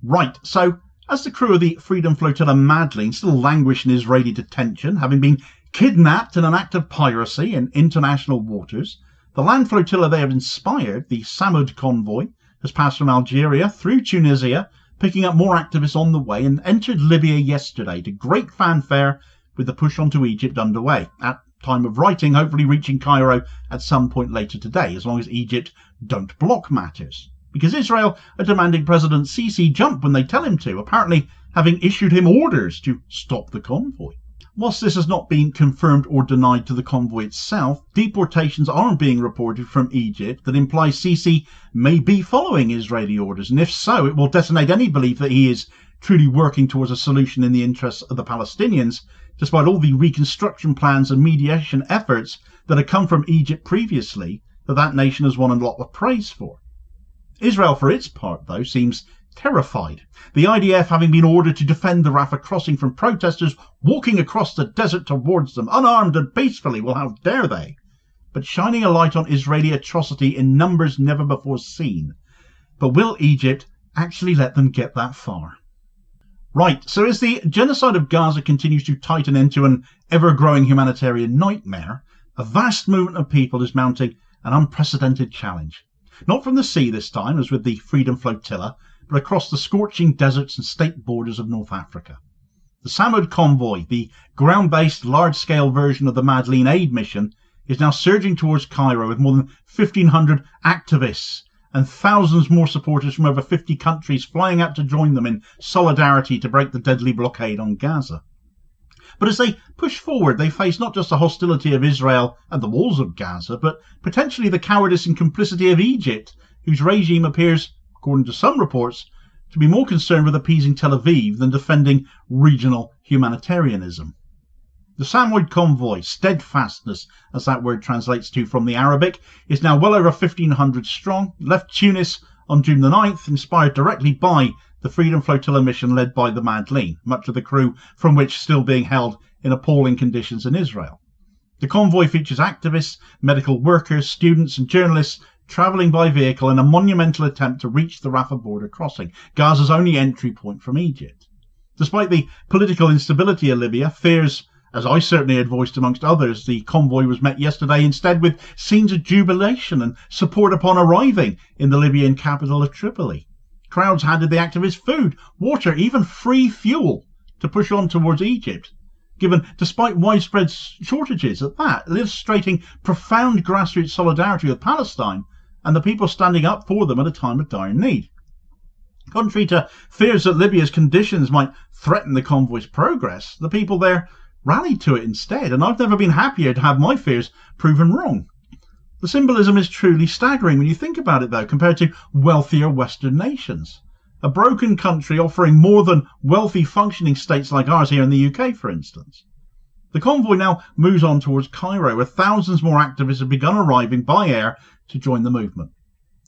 Right, so as the crew of the Freedom Flotilla Madleen still languish in Israeli detention, having been kidnapped in an act of piracy in international waters, the land flotilla they have inspired, the Samud Convoy, has passed from Algeria through Tunisia, picking up more activists on the way, and entered Libya yesterday to great fanfare, with the push onto Egypt underway. At time of writing, hopefully reaching Cairo at some point later today, as long as Egypt don't block matters. Because Israel are demanding President Sisi jump when they tell him to, apparently having issued him orders to stop the convoy. Whilst this has not been confirmed or denied to the convoy itself, deportations are being reported from Egypt that imply Sisi may be following Israeli orders, and if so, it will detonate any belief that he is truly working towards a solution in the interests of the Palestinians, despite all the reconstruction plans and mediation efforts that have come from Egypt previously that nation has won a lot of praise for. Israel, for its part, though, seems terrified. The IDF having been ordered to defend the Rafah crossing from protesters walking across the desert towards them, unarmed and peacefully. Well, how dare they? But shining a light on Israeli atrocity in numbers never before seen. But will Egypt actually let them get that far? Right, so as the genocide of Gaza continues to tighten into an ever-growing humanitarian nightmare, a vast movement of people is mounting an unprecedented challenge. Not from the sea this time, as with the Freedom Flotilla, but across the scorching deserts and state borders of North Africa. The Samud Convoy, the ground-based, large-scale version of the Madleen aid mission, is now surging towards Cairo with more than 1,500 activists and thousands more supporters from over 50 countries flying out to join them in solidarity to break the deadly blockade on Gaza. But as they push forward, they face not just the hostility of Israel and the walls of Gaza, but potentially the cowardice and complicity of Egypt, whose regime appears, according to some reports, to be more concerned with appeasing Tel Aviv than defending regional humanitarianism. The Samud Convoy, steadfastness as that word translates to from the Arabic, is now well over 1,500 strong, left Tunis on June the 9th, inspired directly by the Freedom Flotilla mission led by the Madleen, much of the crew from which still being held in appalling conditions in Israel. The convoy features activists, medical workers, students and journalists travelling by vehicle in a monumental attempt to reach the Rafah border crossing, Gaza's only entry point from Egypt. Despite the political instability of Libya, fears, as I certainly had voiced amongst others, the convoy was met yesterday instead with scenes of jubilation and support upon arriving in the Libyan capital of Tripoli. Crowds handed the activists food, water, even free fuel to push on towards Egypt, given despite widespread shortages at that, illustrating profound grassroots solidarity with Palestine and the people standing up for them at a time of dire need. Contrary to fears that Libya's conditions might threaten the convoy's progress, the people there rallied to it instead, and I've never been happier to have my fears proven wrong. The symbolism is truly staggering when you think about it, though, compared to wealthier Western nations. A broken country offering more than wealthy functioning states like ours here in the UK, for instance. The convoy now moves on towards Cairo, where thousands more activists have begun arriving by air to join the movement.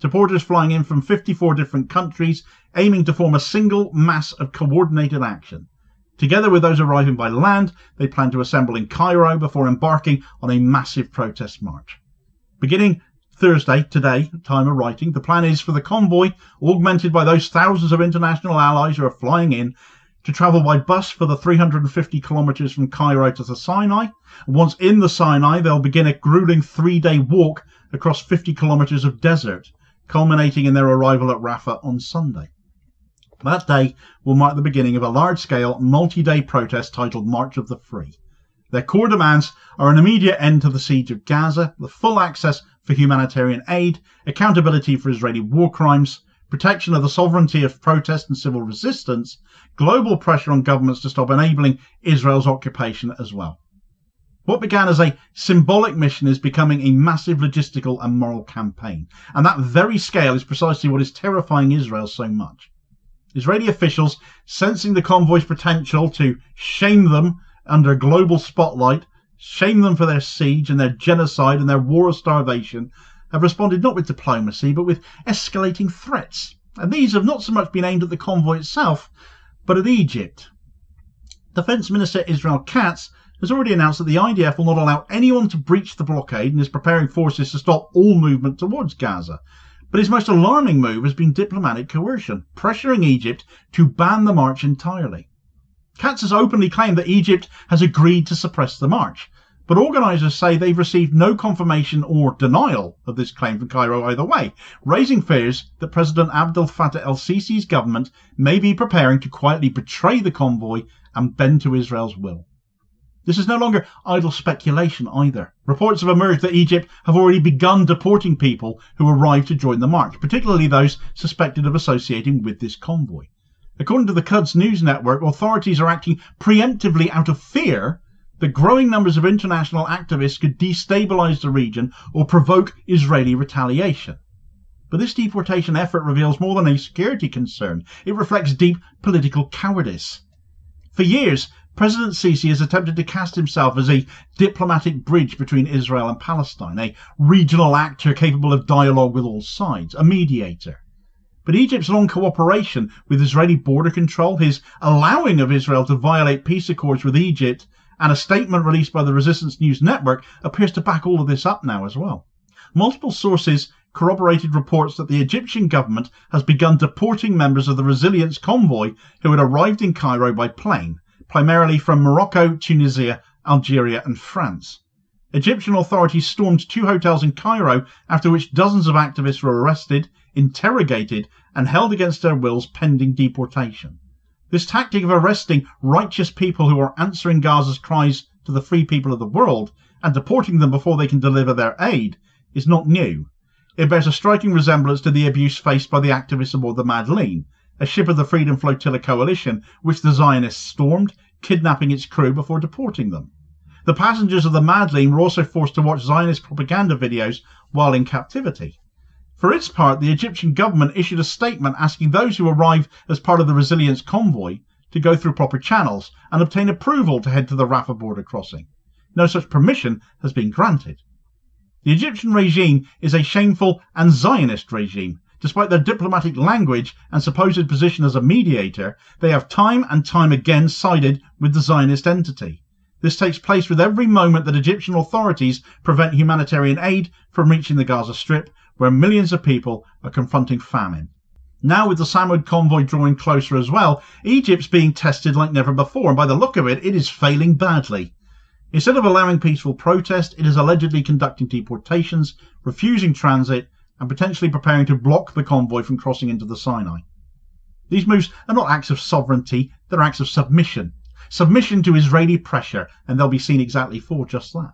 Supporters flying in from 54 different countries, aiming to form a single mass of coordinated action. Together with those arriving by land, they plan to assemble in Cairo before embarking on a massive protest march. Beginning Thursday, today, time of writing, the plan is for the convoy, augmented by those thousands of international allies who are flying in, to travel by bus for the 350 kilometres from Cairo to the Sinai. Once in the Sinai, they'll begin a grueling 3-day walk across 50 kilometres of desert, culminating in their arrival at Rafah on Sunday. That day will mark the beginning of a large-scale, multi-day protest titled March of the Free. Their core demands are an immediate end to the siege of Gaza, the full access for humanitarian aid, accountability for Israeli war crimes, protection of the sovereignty of protest and civil resistance, global pressure on governments to stop enabling Israel's occupation as well. What began as a symbolic mission is becoming a massive logistical and moral campaign, and that very scale is precisely what is terrifying Israel so much. Israeli officials, sensing the convoy's potential to shame them under a global spotlight, shame them for their siege and their genocide and their war of starvation, have responded not with diplomacy but with escalating threats. And these have not so much been aimed at the convoy itself, but at Egypt. Defence Minister Israel Katz has already announced that the IDF will not allow anyone to breach the blockade and is preparing forces to stop all movement towards Gaza. But his most alarming move has been diplomatic coercion, pressuring Egypt to ban the march entirely. Katz has openly claimed that Egypt has agreed to suppress the march, but organisers say they've received no confirmation or denial of this claim from Cairo either way, raising fears that President Abdel Fattah el-Sisi's government may be preparing to quietly betray the convoy and bend to Israel's will. This is no longer idle speculation either. Reports have emerged that Egypt have already begun deporting people who arrived to join the march, particularly those suspected of associating with this convoy. According to the Quds news network, authorities are acting preemptively out of fear that growing numbers of international activists could destabilise the region or provoke Israeli retaliation. But this deportation effort reveals more than a security concern. It reflects deep political cowardice. For years, President Sisi has attempted to cast himself as a diplomatic bridge between Israel and Palestine, a regional actor capable of dialogue with all sides, a mediator. But Egypt's long cooperation with Israeli border control, his allowing of Israel to violate peace accords with Egypt, and a statement released by the Resistance News Network appears to back all of this up now as well. Multiple sources corroborated reports that the Egyptian government has begun deporting members of the Resilience Convoy who had arrived in Cairo by plane, primarily from Morocco, Tunisia, Algeria and France. Egyptian authorities stormed 2 hotels in Cairo, after which dozens of activists were arrested, interrogated and held against their wills pending deportation. This tactic of arresting righteous people who are answering Gaza's cries to the free people of the world and deporting them before they can deliver their aid is not new. It bears a striking resemblance to the abuse faced by the activists aboard the Madleen, a ship of the Freedom Flotilla Coalition, which the Zionists stormed, kidnapping its crew before deporting them. The passengers of the Madleen were also forced to watch Zionist propaganda videos while in captivity. For its part, the Egyptian government issued a statement asking those who arrive as part of the Resilience Convoy to go through proper channels and obtain approval to head to the Rafah border crossing. No such permission has been granted. The Egyptian regime is a shameful and Zionist regime. Despite their diplomatic language and supposed position as a mediator, they have time and time again sided with the Zionist entity. This takes place with every moment that Egyptian authorities prevent humanitarian aid from reaching the Gaza Strip, where millions of people are confronting famine. Now, with the Samud Convoy drawing closer as well, Egypt's being tested like never before, and by the look of it, it is failing badly. Instead of allowing peaceful protest, it is allegedly conducting deportations, refusing transit, and potentially preparing to block the convoy from crossing into the Sinai. These moves are not acts of sovereignty, they're acts of submission. Submission to Israeli pressure, and they'll be seen exactly for just that.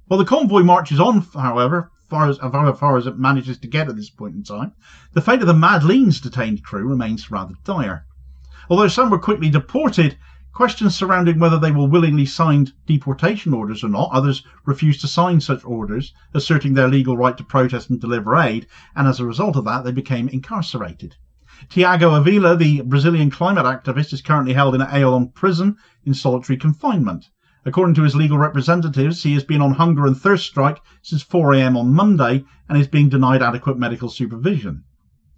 While the convoy marches on, however, far as it manages to get at this point in time, the fate of the Madleen's detained crew remains rather dire. Although some were quickly deported, questions surrounding whether they will willingly sign deportation orders or not, others refused to sign such orders, asserting their legal right to protest and deliver aid, and as a result of that they became incarcerated. Tiago Avila, the Brazilian climate activist, is currently held in an Ailon prison in solitary confinement. According to his legal representatives, he has been on hunger and thirst strike since 4 a.m. on Monday and is being denied adequate medical supervision.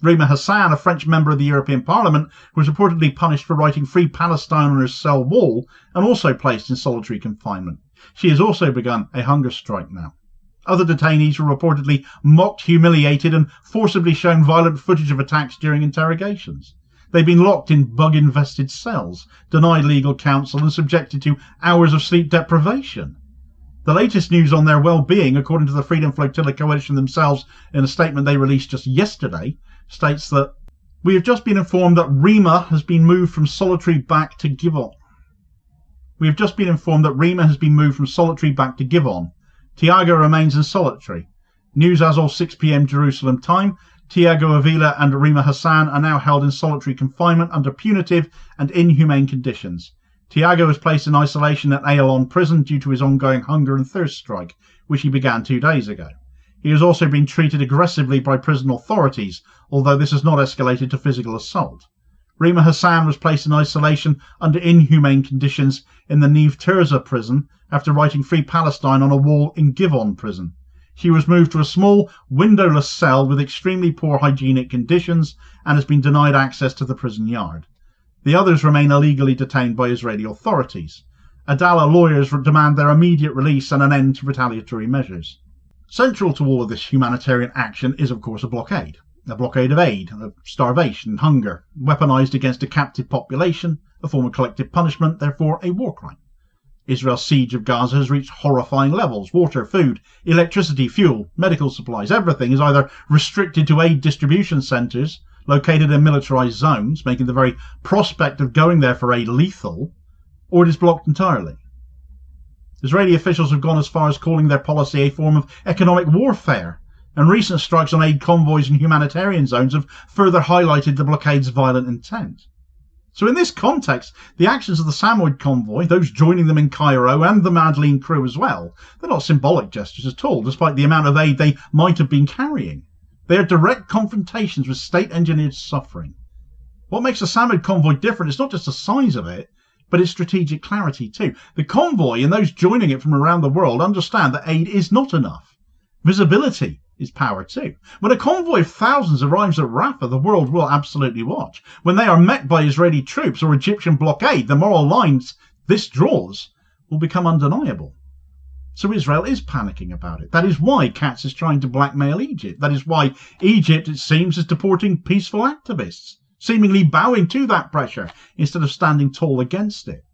Rima Hassan, a French member of the European Parliament, was reportedly punished for writing Free Palestine on her cell wall and also placed in solitary confinement. She has also begun a hunger strike now. Other detainees were reportedly mocked, humiliated and forcibly shown violent footage of attacks during interrogations. They've been locked in bug-infested cells, denied legal counsel and subjected to hours of sleep deprivation. The latest news on their well-being, according to the Freedom Flotilla Coalition themselves in a statement they released just yesterday, states that we have just been informed that Rima has been moved from solitary back to Givon. We have just been informed that Rima has been moved from solitary back to Givon. Tiago remains in solitary. News as of 6 p.m. Jerusalem time. Tiago Avila and Rima Hassan are now held in solitary confinement under punitive and inhumane conditions. Tiago was placed in isolation at Ailon prison due to his ongoing hunger and thirst strike, which he began 2 days ago. He has also been treated aggressively by prison authorities, although this has not escalated to physical assault. Rima Hassan was placed in isolation under inhumane conditions in the Neve Tirza prison after writing Free Palestine on a wall in Givon prison. She was moved to a small, windowless cell with extremely poor hygienic conditions and has been denied access to the prison yard. The others remain illegally detained by Israeli authorities. Adala lawyers demand their immediate release and an end to retaliatory measures. Central to all of this humanitarian action is, of course, a blockade of aid, of starvation, hunger, weaponized against a captive population, a form of collective punishment, therefore a war crime. Israel's siege of Gaza has reached horrifying levels. Water, food, electricity, fuel, medical supplies, everything is either restricted to aid distribution centres located in militarised zones, making the very prospect of going there for aid lethal, or it is blocked entirely. Israeli officials have gone as far as calling their policy a form of economic warfare, and recent strikes on aid convoys and humanitarian zones have further highlighted the blockade's violent intent. So in this context, the actions of the Samud Convoy, those joining them in Cairo, and the Madleen crew as well, they're not symbolic gestures at all, despite the amount of aid they might have been carrying. They are direct confrontations with state-engineered suffering. What makes the Samud Convoy different is not just the size of it, but its strategic clarity too. The convoy and those joining it from around the world understand that aid is not enough. Visibility is power too. When a convoy of thousands arrives at Rafah, the world will absolutely watch. When they are met by Israeli troops or Egyptian blockade, the moral lines this draws will become undeniable. So Israel is panicking about it. That is why Katz is trying to blackmail Egypt. That is why Egypt, it seems, is deporting peaceful activists, seemingly bowing to that pressure instead of standing tall against it.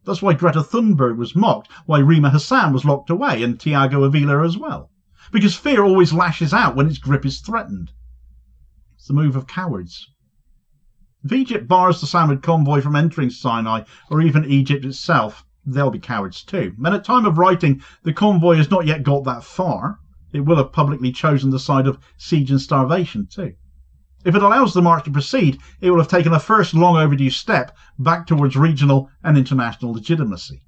That's why Greta Thunberg was mocked, why Rima Hassan was locked away, and Thiago Avila as well. Because fear always lashes out when its grip is threatened. It's the move of cowards. If Egypt bars the Samud Convoy from entering Sinai, or even Egypt itself, they'll be cowards too. And at time of writing, the convoy has not yet got that far. It will have publicly chosen the side of siege and starvation too. If it allows the march to proceed, it will have taken a first long overdue step back towards regional and international legitimacy.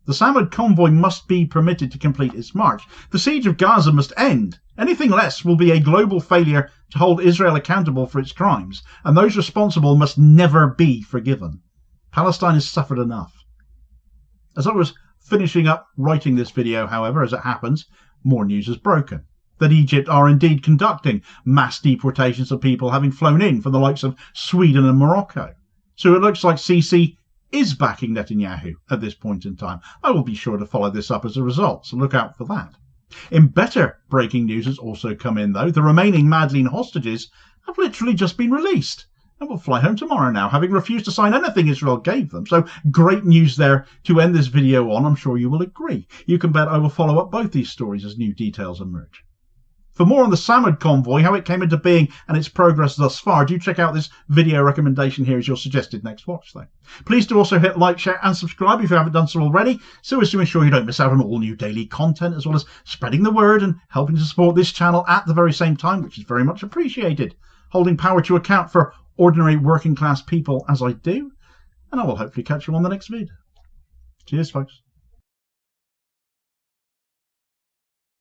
The Samud Convoy must be permitted to complete its march. The siege of Gaza must end. Anything less will be a global failure to hold Israel accountable for its crimes, and those responsible must never be forgiven. Palestine has suffered enough. As I was finishing up writing this video, however, as it happens, more news has broken. That Egypt are indeed conducting mass deportations of people having flown in from the likes of Sweden and Morocco. So it looks like Sisi is backing Netanyahu at this point in time. I will be sure to follow this up as a result, so look out for that. In better breaking news has also come in, though. The remaining Madleen hostages have literally just been released and will fly home tomorrow now, having refused to sign anything Israel gave them. So great news there to end this video on. I'm sure you will agree. You can bet I will follow up both these stories as new details emerge. For more on the Samud Convoy, how it came into being and its progress thus far, do check out this video recommendation here as your suggested next watch though. Please do also hit like, share and subscribe if you haven't done so already, so as to ensure you don't miss out on all new daily content, as well as spreading the word and helping to support this channel at the very same time, which is very much appreciated. Holding power to account for ordinary working class people as I do, and I will hopefully catch you on the next vid. Cheers folks.